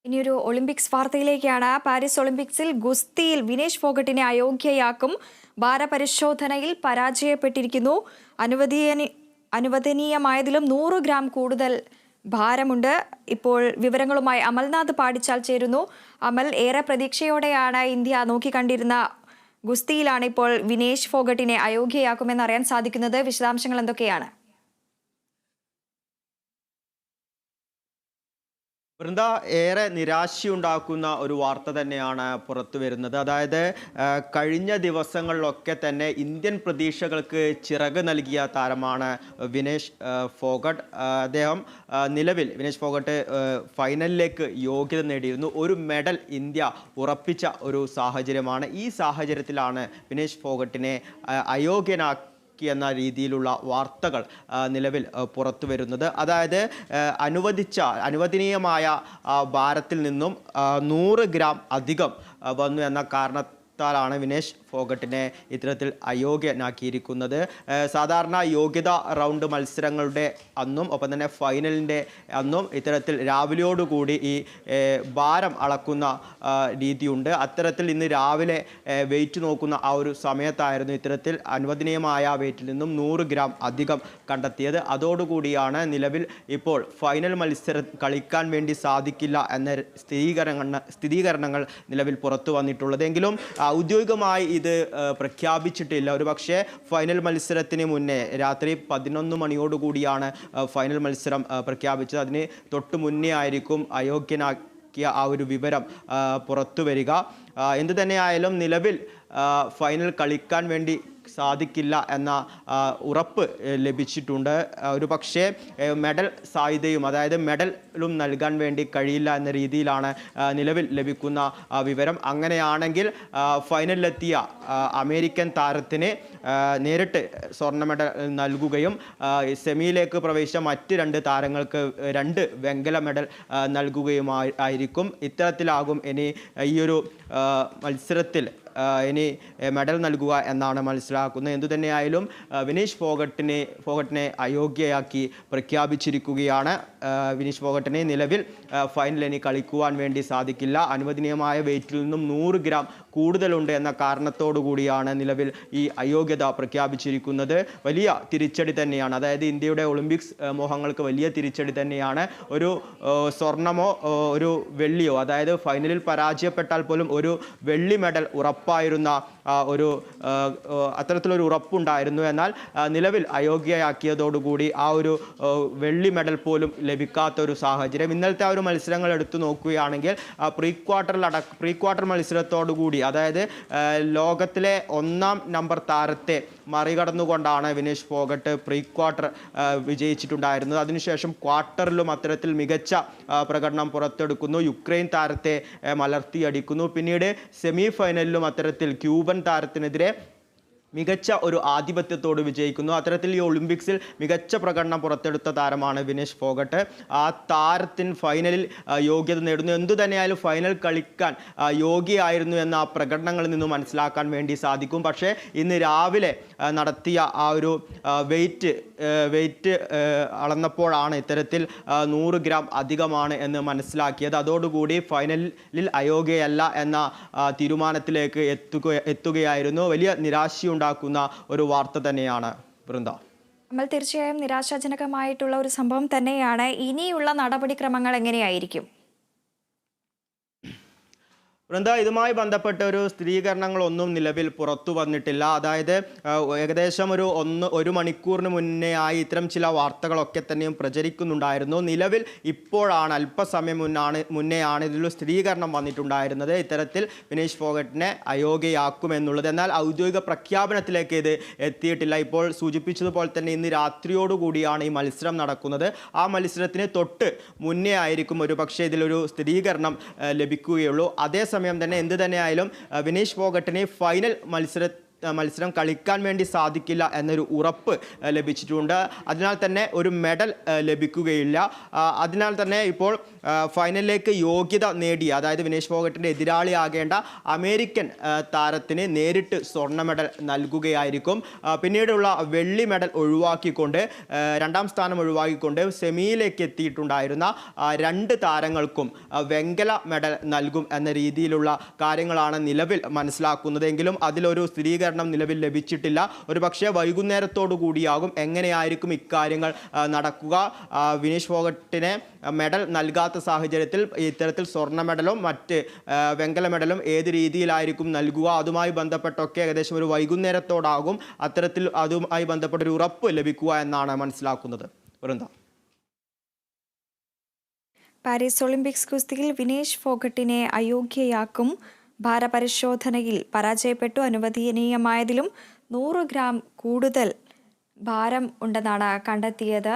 ഇനിയൊരു Olympics വാർത്തയിലേക്കാണ്. Paris ഒളിമ്പിക്സിൽ ഗുസ്തിയിൽ വിനേഷ് ഫോഗട്ടിനെ അയോഗ്യയാക്കും. ഭാരപരിശോധനയിൽ പരാജയപ്പെട്ടിരിക്കുന്നു. അനുവദനീയമായതിലും 100 ഗ്രാം കൂടുതൽ ഭാരമുണ്ട്. ഇപ്പോൾ വിവരങ്ങളുമായി അമൽനാഥ് പാടിച്ചാൽ ചേരുന്നു. അമൽ, ഏറെ പ്രതീക്ഷയോടെയാണ് ഇന്ത്യ നോക്കിക്കണ്ടിരുന്ന ഗുസ്തിയിലാണ് ഇപ്പോൾ വിനേഷ് ഫോഗട്ടിനെ അയോഗ്യയാക്കുമെന്ന് അറിയാൻ സാധിക്കുന്നത്. വിശദാംശങ്ങൾ എന്തൊക്കെയാണ്? വൃന്ദ, ഏറെ നിരാശയുണ്ടാക്കുന്ന ഒരു വാർത്ത തന്നെയാണ് പുറത്തു വരുന്നത്. അതായത് കഴിഞ്ഞ ദിവസങ്ങളിലൊക്കെ തന്നെ ഇന്ത്യൻ പ്രതീക്ഷകൾക്ക് ചിറക് നൽകിയ താരമാണ് വിനേഷ് ഫോഗട്ട്. അദ്ദേഹം നിലവിൽ വിനേഷ് ഫോഗട്ട് ഫൈനലിലേക്ക് യോഗ്യത നേടിയിരുന്നു. ഒരു മെഡൽ ഇന്ത്യ ഉറപ്പിച്ച ഒരു സാഹചര്യമാണ്. ഈ സാഹചര്യത്തിലാണ് വിനേഷ് ഫോഗട്ടിനെ അയോഗ്യനാക്കി എന്ന രീതിയിലുള്ള വാർത്തകൾ നിലവിൽ പുറത്തു വരുന്നത്. അതായത് അനുവദനീയമായ ഭാരത്തിൽ നിന്നും 100 ഗ്രാം അധികം വന്നു എന്ന കാരണത്താലാണ് വിനേഷ് ഫോഗട്ടിനെ ഇത്തരത്തിൽ അയോഗ്യനാക്കിയിരിക്കുന്നത്. സാധാരണ യോഗ്യതാ റൗണ്ട് മത്സരങ്ങളുടെ അന്നും ഒപ്പം തന്നെ ഫൈനലിൻ്റെ അന്നും ഇത്തരത്തിൽ രാവിലെയോടുകൂടി ഈ ഭാരം അളക്കുന്ന രീതിയുണ്ട്. അത്തരത്തിൽ ഇന്ന് രാവിലെ വെയിറ്റ് നോക്കുന്ന ആ ഒരു സമയത്തായിരുന്നു ഇത്തരത്തിൽ അനുവദനീയമായ വെയിറ്റിൽ നിന്നും 100 ഗ്രാം അധികം കണ്ടെത്തിയത്. അതോടുകൂടിയാണ് നിലവിൽ ഇപ്പോൾ ഫൈനൽ മത്സരം കളിക്കാൻ വേണ്ടി സാധിക്കില്ല എന്ന സ്ഥിരീകരണങ്ങൾ നിലവിൽ പുറത്തു വന്നിട്ടുള്ളത്. എങ്കിലും ഔദ്യോഗികമായി ഇത് പ്രഖ്യാപിച്ചിട്ടില്ല. ഒരു പക്ഷേ ഫൈനൽ മത്സരത്തിന് മുന്നേ രാത്രി 11 മണിയോടുകൂടിയാണ് ഫൈനൽ മത്സരം പ്രഖ്യാപിച്ചത്. അതിന് തൊട്ട് മുന്നേ ആയിരിക്കും അയോഗ്യനാക്കിയ ആ ഒരു വിവരം പുറത്തു വരിക. എന്തു തന്നെയായാലും നിലവിൽ ഫൈനൽ കളിക്കാൻ വേണ്ടി സാധിക്കില്ല എന്ന ഉറപ്പ് ലഭിച്ചിട്ടുണ്ട്. ഒരു പക്ഷേ മെഡൽ സാധ്യതയും, അതായത് മെഡലും നൽകാൻ വേണ്ടി കഴിയില്ല എന്ന രീതിയിലാണ് നിലവിൽ ലഭിക്കുന്ന വിവരം. അങ്ങനെയാണെങ്കിൽ ഫൈനലിലെത്തിയ അമേരിക്കൻ താരത്തിന് നേരിട്ട് സ്വർണ്ണ മെഡൽ നൽകുകയും സെമിയിലേക്ക് പ്രവേശിച്ച മറ്റ് 2 താരങ്ങൾക്ക് 2 വെങ്കല മെഡൽ നൽകുകയുമായിരിക്കും. ഇത്തരത്തിലാകും ഇനി ഈയൊരു മത്സരത്തിൽ ഇനി മെഡൽ നൽകുക എന്നാണ് മനസ്സിലാക്കുന്നത്. എന്തുതന്നെയായാലും വിനേഷ് ഫോഗട്ടിനെ അയോഗ്യയാക്കി പ്രഖ്യാപിച്ചിരിക്കുകയാണ്. വിനേഷ് ഫോഗട്ടിനെ നിലവിൽ ഫൈനൽ ഇനി കളിക്കുവാൻ വേണ്ടി സാധിക്കില്ല. അനുവദനീയമായ വെയിറ്റിൽ നിന്നും 100 ഗ്രാം കൂടുതലുണ്ട് എന്ന കാരണത്തോടു കൂടിയാണ് നിലവിൽ ഈ അയോഗ്യത പ്രഖ്യാപിച്ചിരിക്കുന്നത്. വലിയ തിരിച്ചടി തന്നെയാണ്. അതായത് ഇന്ത്യയുടെ ഒളിമ്പിക്സ് മോഹങ്ങൾക്ക് വലിയ തിരിച്ചടി തന്നെയാണ്. ഒരു സ്വർണമോ ഒരു വെള്ളിയോ, അതായത് ഫൈനലിൽ പരാജയപ്പെട്ടാൽ പോലും ഒരു വെള്ളി മെഡൽ ഉറപ്പായിരുന്ന അത്തരത്തിലൊരു ഉറപ്പുണ്ടായിരുന്നു. എന്നാൽ നിലവിൽ അയോഗ്യയാക്കിയതോടുകൂടി ആ ഒരു വെള്ളി മെഡൽ പോലും ലഭിക്കാത്ത ഒരു സാഹചര്യം. ഇന്നലത്തെ ആ ഒരു മത്സരങ്ങൾ എടുത്തു നോക്കുകയാണെങ്കിൽ പ്രീ ക്വാർട്ടർ മത്സരത്തോടുകൂടി, അതായത് ലോകത്തിലെ 1-ാം നമ്പർ താരത്തെ മറികടന്നുകൊണ്ടാണ് വിനേഷ് ഫോഗട്ട് പ്രീ ക്വാർട്ടർ വിജയിച്ചിട്ടുണ്ടായിരുന്നത്. അതിനുശേഷം ക്വാർട്ടറിലും അത്തരത്തിൽ മികച്ച പ്രകടനം പുറത്തെടുക്കുന്നു. യുക്രൈൻ താരത്തെ മലർത്തിയടിക്കുന്നു. പിന്നീട് സെമി ഫൈനലിലും അത്തരത്തിൽ ക്യൂബൻ താരത്തിനെതിരെ മികച്ച ഒരു ആധിപത്യത്തോട് വിജയിക്കുന്നു. അത്തരത്തിൽ ഈ ഒളിമ്പിക്സിൽ മികച്ച പ്രകടനം പുറത്തെടുത്ത താരമാണ് വിനേഷ് ഫോഗട്ട്. ആ താരത്തിന് ഫൈനലിൽ യോഗ്യത നേടുന്നു. എന്തു തന്നെയായാലും ഫൈനൽ കളിക്കാൻ യോഗ്യയായിരുന്നു എന്ന ആ പ്രകടനങ്ങളിൽ നിന്നും മനസ്സിലാക്കാൻ വേണ്ടി സാധിക്കും. പക്ഷേ ഇന്ന് രാവിലെ നടത്തിയ ആ ഒരു വെയിറ്റ് അളന്നപ്പോഴാണ് ഇത്തരത്തിൽ 100 ഗ്രാം അധികമാണ് എന്ന് മനസ്സിലാക്കിയത്. അതോടുകൂടി ഫൈനലിൽ അയോഗ്യയല്ല എന്ന തീരുമാനത്തിലേക്ക് എത്തുകയായിരുന്നു. വലിയ നിരാശയുണ്ടാക്കുന്ന ഒരു വാർത്ത തന്നെയാണ് വൃന്ദ. അമൽ, തീർച്ചയായും നിരാശാജനകമായിട്ടുള്ള ഒരു സംഭവം തന്നെയാണ്. ഇനിയുള്ള നടപടിക്രമങ്ങൾ എങ്ങനെയായിരിക്കും? വൃന്ദ, ഇതുമായി ബന്ധപ്പെട്ട ഒരു സ്ഥിരീകരണങ്ങളൊന്നും നിലവിൽ പുറത്തു വന്നിട്ടില്ല. അതായത് ഏകദേശം ഒരു മണിക്കൂറിന് മുന്നേ ആയി ഇത്തരം ചില വാർത്തകളൊക്കെ തന്നെയും പ്രചരിക്കുന്നുണ്ടായിരുന്നു. നിലവിൽ ഇപ്പോഴാണ് അല്പസമയം മുന്നെയാണ് ഇതിലൊരു സ്ഥിരീകരണം വന്നിട്ടുണ്ടായിരുന്നത്, ഇത്തരത്തിൽ വിനേഷ് ഫോഗട്ടിനെ അയോഗ്യയാക്കുമെന്നുള്ളത്. എന്നാൽ ഔദ്യോഗിക പ്രഖ്യാപനത്തിലേക്ക് ഇത് എത്തിയിട്ടില്ല. ഇപ്പോൾ സൂചിപ്പിച്ചതുപോലെ തന്നെ ഇന്ന് രാത്രിയോടുകൂടിയാണ് ഈ മത്സരം നടക്കുന്നത്. ആ മത്സരത്തിന് തൊട്ട് മുന്നേ ആയിരിക്കും ഒരു പക്ഷേ ഇതിലൊരു സ്ഥിരീകരണം ലഭിക്കുകയുള്ളൂ. അതേസമയം തന്നെ എന്ത് തന്നെയായാലും വിനേഷ് ഫോഗട്ടിനെ ഫൈനൽ മത്സരം കളിക്കാൻ വേണ്ടി സാധിക്കില്ല എന്നൊരു ഉറപ്പ് ലഭിച്ചിട്ടുണ്ട്. അതിനാൽ തന്നെ ഒരു മെഡൽ ലഭിക്കുകയില്ല. അതിനാൽ തന്നെ ഇപ്പോൾ ഫൈനലിലേക്ക് യോഗ്യത നേടിയ, അതായത് വിനേഷ് ഫോഗട്ടിൻ്റെ എതിരാളിയാകേണ്ട അമേരിക്കൻ താരത്തിന് നേരിട്ട് സ്വർണ്ണ മെഡൽ നൽകുകയായിരിക്കും. പിന്നീടുള്ള വെള്ളി മെഡൽ ഒഴിവാക്കിക്കൊണ്ട്, രണ്ടാം സ്ഥാനം ഒഴിവാക്കിക്കൊണ്ട് സെമിയിലേക്ക് എത്തിയിട്ടുണ്ടായിരുന്ന 2 താരങ്ങൾക്കും വെങ്കല മെഡൽ നൽകും എന്ന രീതിയിലുള്ള കാര്യങ്ങളാണ് നിലവിൽ മനസ്സിലാക്കുന്നതെങ്കിലും അതിലൊരു സ്ഥിരീകരണം നിലവിൽ ലഭിച്ചിട്ടില്ല. ഒരു പക്ഷേ വൈകുന്നേരത്തോടു കൂടിയാകും എങ്ങനെയായിരിക്കും ഇക്കാര്യങ്ങൾ നടക്കുക. വിനേഷ് ഫോഗട്ടിനെ മെഡൽ നൽകാത്ത സാഹചര്യത്തിൽ ഇത്തരത്തിൽ സ്വർണ്ണ മെഡലും മറ്റ് വെങ്കല മെഡലും ഏത് രീതിയിലായിരിക്കും നൽകുക, അതുമായി ബന്ധപ്പെട്ടൊക്കെ ഏകദേശം ഒരു വൈകുന്നേരത്തോടാകും അത്തരത്തിൽ അതുമായി ബന്ധപ്പെട്ടൊരു ഉറപ്പ് ലഭിക്കുക എന്നാണ് മനസ്സിലാക്കുന്നത്. വൃന്ദ. പാരീസ് ഒളിമ്പിക്സ് ഗുസ്തിയിൽ വിനേഷ് ഫോഗട്ടിനെ അയോഗ്യയാക്കും. ഭാരപരിശോധനയിൽ പരാജയപ്പെട്ടു. അനുവദനീയമായതിലും 100 ഗ്രാം കൂടുതൽ ഭാരം ഉണ്ടെന്നാണ് കണ്ടെത്തിയത്.